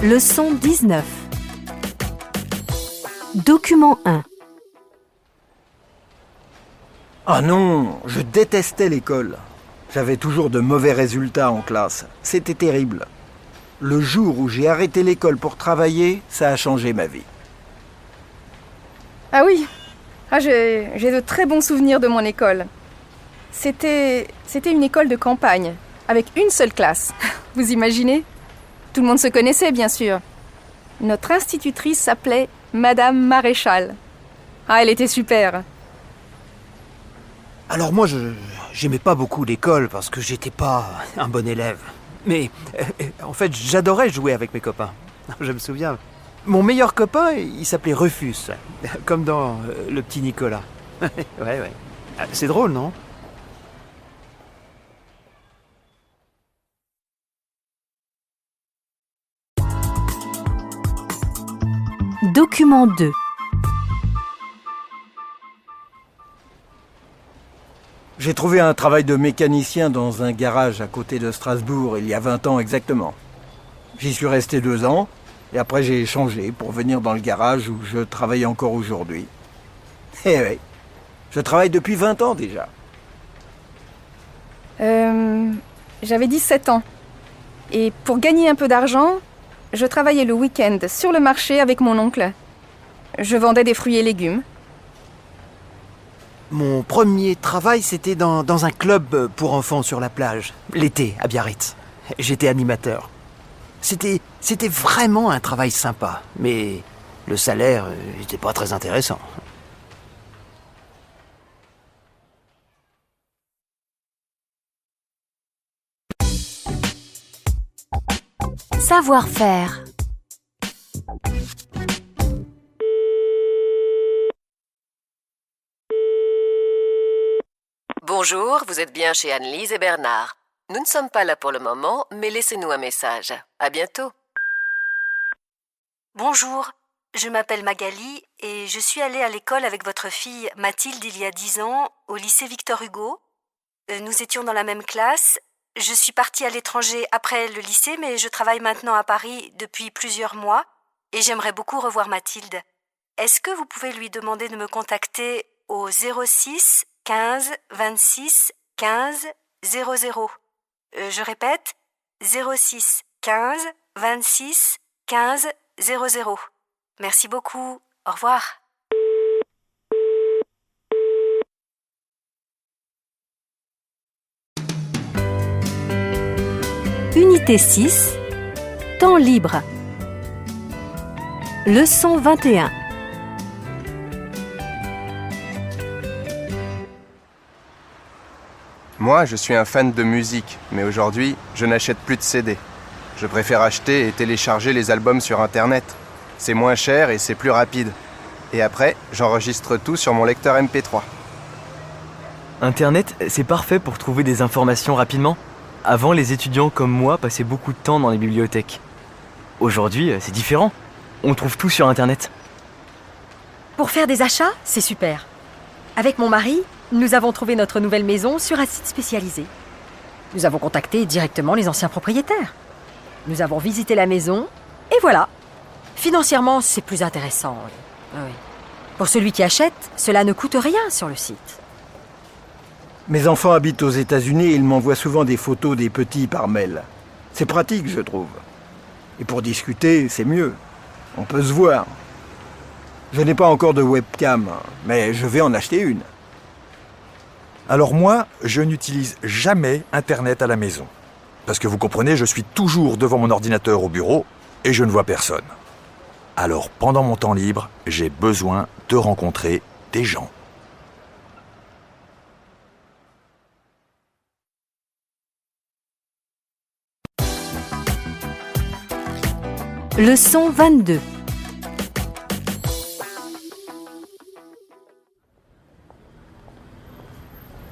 Leçon 19. Document 1. Ah non, je détestais l'école. J'avais toujours de mauvais résultats en classe. C'était terrible. Le jour où j'ai arrêté l'école pour travailler, ça a changé ma vie. Ah oui, j'ai de très bons souvenirs de mon école. C'était une école de campagne, avec une seule classe. Vous imaginez? Tout le monde se connaissait, bien sûr. Notre institutrice s'appelait Madame Maréchal. Ah, elle était super. Alors moi, j'aimais pas beaucoup l'école parce que j'étais pas un bon élève. Mais en fait, j'adorais jouer avec mes copains. Je me souviens. Mon meilleur copain, il s'appelait Rufus, comme dans Le Petit Nicolas. Ouais. C'est drôle, non? Document 2. J'ai trouvé un travail de mécanicien dans un garage à côté de Strasbourg il y a 20 ans exactement. J'y suis resté 2 ans et après j'ai changé pour venir dans le garage où je travaille encore aujourd'hui. Eh oui, je travaille depuis 20 ans déjà. J'avais 17 ans. Et pour gagner un peu d'argent, je travaillais le week-end sur le marché avec mon oncle. Je vendais des fruits et légumes. Mon premier travail, c'était dans un club pour enfants sur la plage, l'été, à Biarritz. J'étais animateur. C'était vraiment un travail sympa, mais le salaire n'était pas très intéressant. Savoir-faire. Bonjour, vous êtes bien chez Anne-Lise et Bernard. Nous ne sommes pas là pour le moment, mais laissez-nous un message. À bientôt. Bonjour, je m'appelle Magali et je suis allée à l'école avec votre fille Mathilde il y a 10 ans au lycée Victor Hugo. Nous étions dans la même classe. Je suis partie à l'étranger après le lycée, mais je travaille maintenant à Paris depuis plusieurs mois et j'aimerais beaucoup revoir Mathilde. Est-ce que vous pouvez lui demander de me contacter au 06 15 26 15 00? Je répète, 06 15 26 15 00. Merci beaucoup. Au revoir. Unité 6. Temps libre. Leçon 21. Moi, je suis un fan de musique, mais aujourd'hui, je n'achète plus de CD. Je préfère acheter et télécharger les albums sur Internet. C'est moins cher et c'est plus rapide. Et après, j'enregistre tout sur mon lecteur MP3. Internet, c'est parfait pour trouver des informations rapidement. Avant, les étudiants comme moi passaient beaucoup de temps dans les bibliothèques. Aujourd'hui, c'est différent. On trouve tout sur Internet. Pour faire des achats, c'est super. Avec mon mari, nous avons trouvé notre nouvelle maison sur un site spécialisé. Nous avons contacté directement les anciens propriétaires. Nous avons visité la maison, et voilà. Financièrement, c'est plus intéressant. Oui. Pour celui qui achète, cela ne coûte rien sur le site. Mes enfants habitent aux États-Unis et ils m'envoient souvent des photos des petits par mail. C'est pratique, je trouve. Et pour discuter, c'est mieux. On peut se voir. Je n'ai pas encore de webcam, mais je vais en acheter une. Alors moi, je n'utilise jamais Internet à la maison. Parce que vous comprenez, je suis toujours devant mon ordinateur au bureau et je ne vois personne. Alors pendant mon temps libre, j'ai besoin de rencontrer des gens. Leçon 22.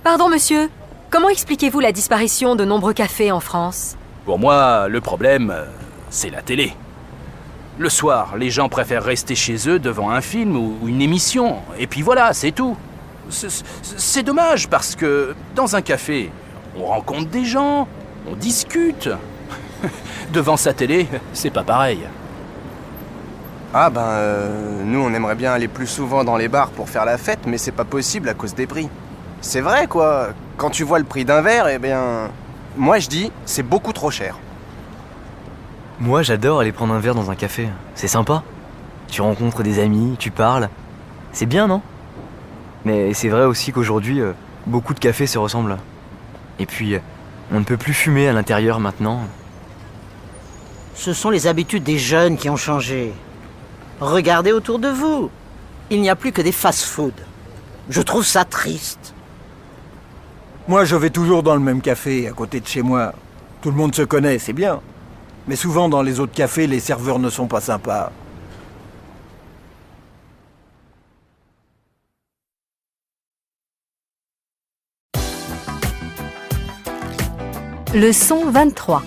Pardon, monsieur. Comment expliquez-vous la disparition de nombreux cafés en France? Pour moi, le problème, c'est la télé. Le soir, les gens préfèrent rester chez eux devant un film ou une émission. Et puis voilà, c'est tout. C'est dommage parce que dans un café, on rencontre des gens, on discute. Devant sa télé, c'est pas pareil. Ah nous on aimerait bien aller plus souvent dans les bars pour faire la fête, mais c'est pas possible à cause des prix. C'est vrai quoi, quand tu vois le prix d'un verre, eh bien... Moi je dis, c'est beaucoup trop cher. Moi, j'adore aller prendre un verre dans un café. C'est sympa. Tu rencontres des amis, tu parles. C'est bien, non? Mais c'est vrai aussi qu'aujourd'hui, beaucoup de cafés se ressemblent. Et puis, on ne peut plus fumer à l'intérieur maintenant. Ce sont les habitudes des jeunes qui ont changé. Regardez autour de vous. Il n'y a plus que des fast-food. Je trouve ça triste. Moi, je vais toujours dans le même café, à côté de chez moi. Tout le monde se connaît, c'est bien. Mais souvent, dans les autres cafés, les serveurs ne sont pas sympas. Leçon 23.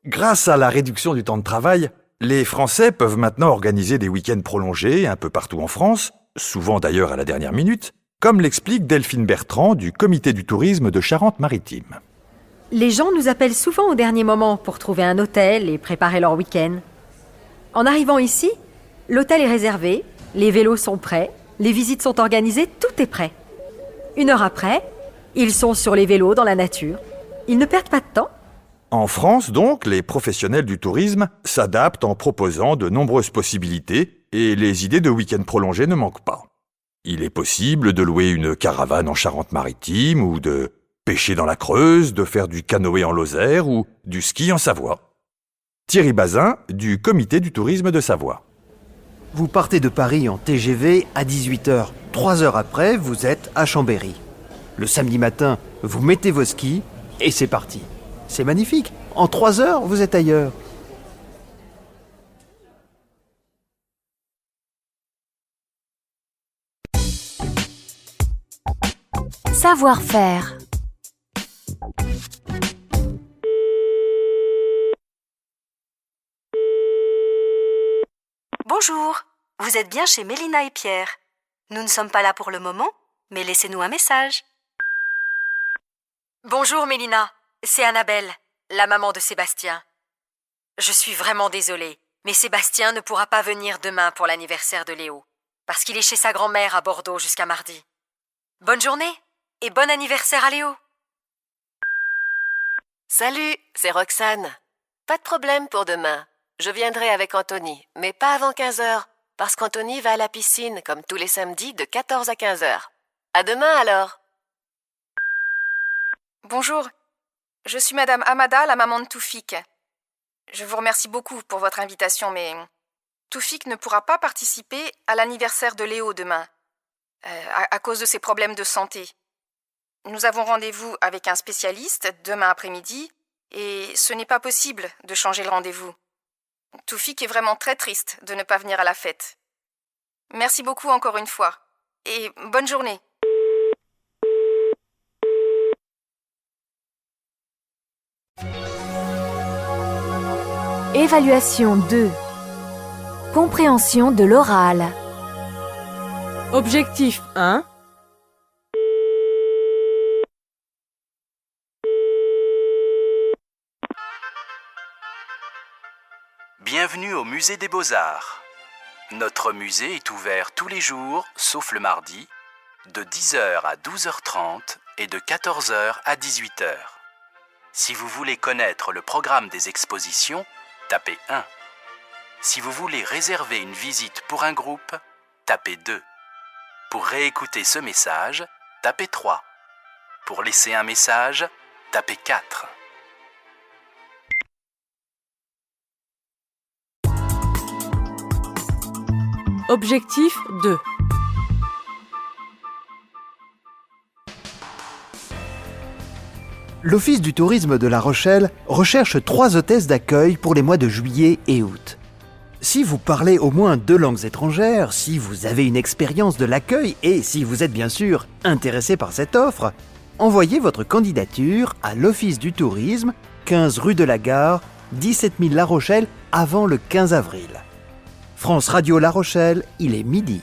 Grâce à la réduction du temps de travail, les Français peuvent maintenant organiser des week-ends prolongés un peu partout en France, souvent d'ailleurs à la dernière minute, comme l'explique Delphine Bertrand du Comité du tourisme de Charente-Maritime. Les gens nous appellent souvent au dernier moment pour trouver un hôtel et préparer leur week-end. En arrivant ici, l'hôtel est réservé, les vélos sont prêts, les visites sont organisées, tout est prêt. 1 heure après, ils sont sur les vélos dans la nature. Ils ne perdent pas de temps. En France, donc, les professionnels du tourisme s'adaptent en proposant de nombreuses possibilités et les idées de week-end prolongés ne manquent pas. Il est possible de louer une caravane en Charente-Maritime ou de pêcher dans la Creuse, de faire du canoë en Lozère ou du ski en Savoie. Thierry Bazin, du Comité du tourisme de Savoie. Vous partez de Paris en TGV à 18h. 3 heures après, vous êtes à Chambéry. Le samedi matin, vous mettez vos skis et c'est parti. C'est magnifique. En 3 heures, vous êtes ailleurs. Savoir-faire. Bonjour, vous êtes bien chez Mélina et Pierre. Nous ne sommes pas là pour le moment, mais laissez-nous un message. Bonjour Mélina, c'est Annabelle, la maman de Sébastien. Je suis vraiment désolée, mais Sébastien ne pourra pas venir demain pour l'anniversaire de Léo, parce qu'il est chez sa grand-mère à Bordeaux jusqu'à mardi. Bonne journée et bon anniversaire à Léo. Salut, c'est Roxane. Pas de problème pour demain. Je viendrai avec Anthony, mais pas avant 15h, parce qu'Anthony va à la piscine, comme tous les samedis, de 14 à 15h. À demain alors. Bonjour, je suis Madame Amada, la maman de Toufik. Je vous remercie beaucoup pour votre invitation, mais Toufik ne pourra pas participer à l'anniversaire de Léo demain, à cause de ses problèmes de santé. Nous avons rendez-vous avec un spécialiste demain après-midi, et ce n'est pas possible de changer le rendez-vous. Toufik est vraiment très triste de ne pas venir à la fête. Merci beaucoup encore une fois, et bonne journée. Évaluation 2. Compréhension de l'oral. Objectif 1. Bienvenue au musée des Beaux-Arts. Notre musée est ouvert tous les jours, sauf le mardi, de 10h à 12h30 et de 14h à 18h. Si vous voulez connaître le programme des expositions, tapez 1. Si vous voulez réserver une visite pour un groupe, tapez 2. Pour réécouter ce message, tapez 3. Pour laisser un message, tapez 4. Objectif 2. L'Office du tourisme de La Rochelle recherche 3 hôtesses d'accueil pour les mois de juillet et août. Si vous parlez au moins 2 langues étrangères, si vous avez une expérience de l'accueil et si vous êtes bien sûr intéressé par cette offre, envoyez votre candidature à l'Office du tourisme, 15 rue de la Gare, 17 000 La Rochelle avant le 15 avril. France Radio La Rochelle, il est midi.